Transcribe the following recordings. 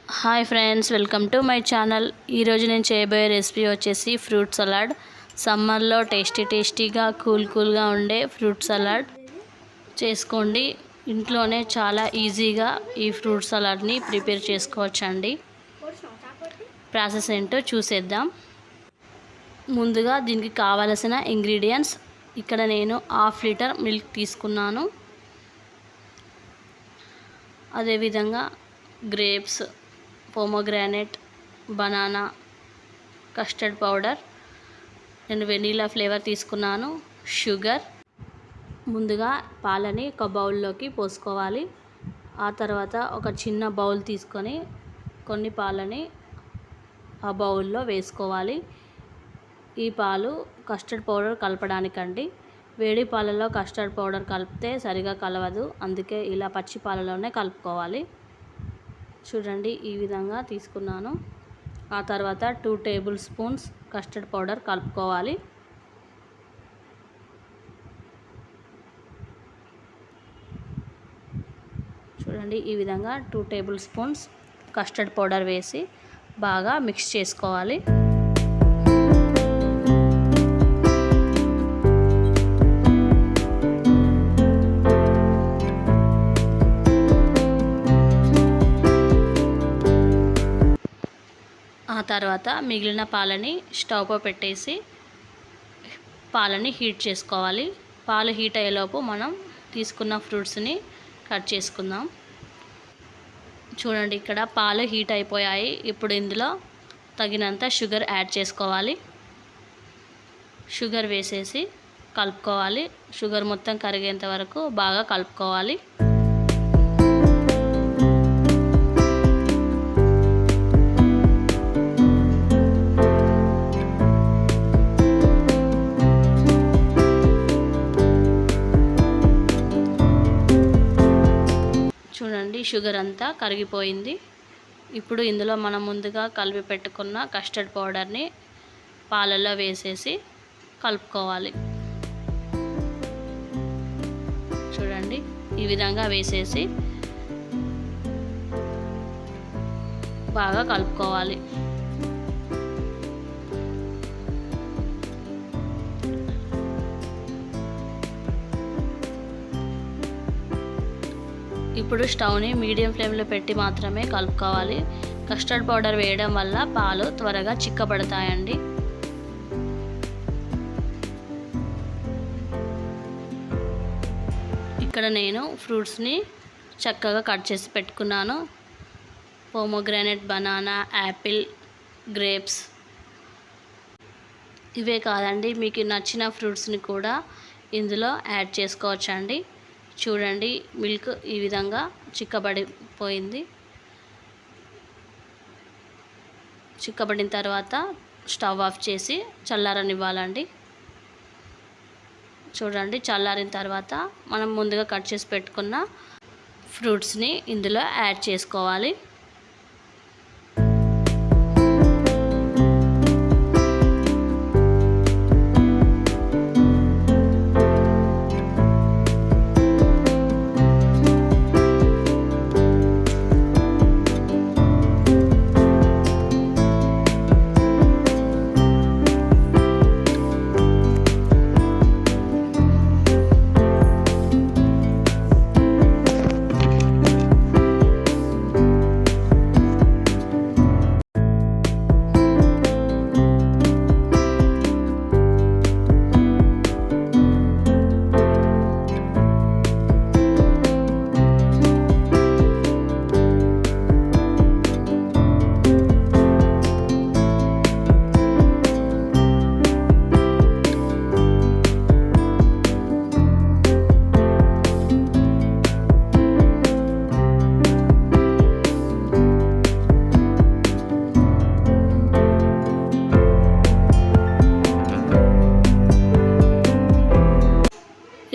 Hi friends, welcome to my channel. ఈరోజు నేను చేయబోయే రెసిపీ వచ్చేసి ఫ్రూట్ సలాడ్. సమ్మర్లో టేస్టీగా కూల్గా ఉండే ఫ్రూట్ సలాడ్ చేసుకోండి. ఇంట్లోనే చాలా ఈజీగా ఈ ఫ్రూట్ సలాడ్ని ప్రిపేర్ చేసుకోవచ్చండి. ప్రాసెస్ ఏంటో చూసేద్దాం. ముందుగా దీనికి కావలసిన ఇంగ్రీడియంట్స్. ఇక్కడ నేను 1/2 లీటర్ మిల్క్ తీసుకున్నాను. అదేవిధంగా grapes, pomegranate, banana, custard powder, నేను వెనీలా ఫ్లేవర్ తీసుకున్నాను, షుగర్. ముందుగా పాలని ఒక బౌల్లోకి పోసుకోవాలి. ఆ తర్వాత ఒక చిన్న బౌల్ తీసుకొని కొన్ని పాలని ఆ బౌల్లో వేసుకోవాలి. ఈ పాలు కస్టర్డ్ పౌడర్ కలపడానికండి. వేడి పాలలో కస్టర్డ్ పౌడర్ కలిపితే సరిగా కలవదు, అందుకే ఇలా పచ్చి పాలలోనే కలుపుకోవాలి. చూడండి, ఈ విధంగా తీసుకున్నాను. ఆ తర్వాత 2 టేబుల్ స్పూన్స్ కస్టర్డ్ పౌడర్ కలుపుకోవాలి. చూడండి, ఈ విధంగా 2 టేబుల్ స్పూన్స్ కస్టర్డ్ పౌడర్ వేసి బాగా మిక్స్ చేసుకోవాలి. ఆ తర్వాత మిగిలిన పాలని స్టవ్ పై పెట్టేసి పాలని హీట్ చేసుకోవాలి. పాలు హీట్ అయ్యేలోపు మనం తీసుకున్న ఫ్రూట్స్ని కట్ చేసుకుందాం. చూడండి, ఇక్కడ పాలు హీట్ అయిపోయాయి. ఇప్పుడు ఇందులో తగినంత షుగర్ యాడ్ చేసుకోవాలి. షుగర్ వేసేసి కలుపుకోవాలి. షుగర్ మొత్తం కరిగేంత వరకు బాగా కలుపుకోవాలి. చూడండి, షుగర్ అంతా కరిగిపోయింది. ఇప్పుడు ఇందులో మనం ముందుగా కలిపి పెట్టుకున్న కస్టర్డ్ పౌడర్ని పాలల్లో వేసేసి కలుపుకోవాలి. చూడండి, ఈ విధంగా వేసేసి బాగా కలుపుకోవాలి. ఇప్పుడు స్టవ్ని మీడియం ఫ్లేమ్లో పెట్టి మాత్రమే కలుపుకోవాలి. కస్టర్డ్ పౌడర్ వేయడం వల్ల పాలు త్వరగా చిక్కబడతాయండి. ఇక్కడ నేను ఫ్రూట్స్ని చక్కగా కట్ చేసి పెట్టుకున్నాను. Pomegranate, banana, Apple, grapes. ఇవే కాదండి, మీకు నచ్చిన ఫ్రూట్స్ని కూడా ఇందులో యాడ్ చేసుకోవచ్చండి. చూడండి, మిల్క్ ఈ విధంగా చిక్కబడిపోయింది. చిక్కబడిన తర్వాత స్టవ్ ఆఫ్ చేసి చల్లారనివ్వాలండి. చూడండి, చల్లారిన తర్వాత మనం ముందుగా కట్ చేసి పెట్టుకున్న ఫ్రూట్స్ని ఇందులో యాడ్ చేసుకోవాలి.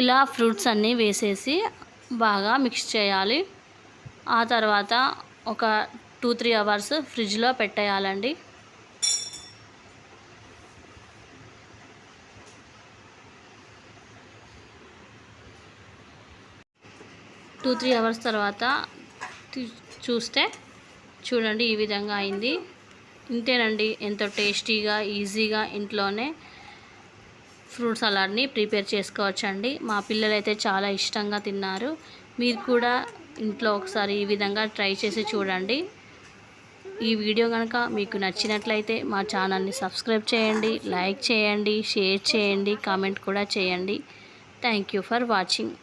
ఇలా ఫ్రూట్స్ అన్నీ వేసేసి బాగా మిక్స్ చేయాలి. ఆ తర్వాత ఒక 2-3 అవర్స్ ఫ్రిడ్జ్లో పెట్టేయాలండి. 2-3 అవర్స్ తర్వాత చూస్తే చూడండి ఈ విధంగా అయింది. ఇంతేనండి, ఎంతో టేస్టీగా ఈజీగా ఇంట్లోనే ఫ్రూట్ సలాడ్ని ప్రిపేర్ చేసుకోవచ్చండి. మా పిల్లలైతే చాలా ఇష్టంగా తిన్నారు. మీరు కూడా ఇంట్లో ఒకసారి ఈ విధంగా ట్రై చేసి చూడండి. ఈ వీడియో కనుక మీకు నచ్చినట్లయితే మా ఛానల్ని సబ్స్క్రైబ్ చేయండి, లైక్ చేయండి, షేర్ చేయండి, కామెంట్ కూడా చేయండి. Thank you for watching.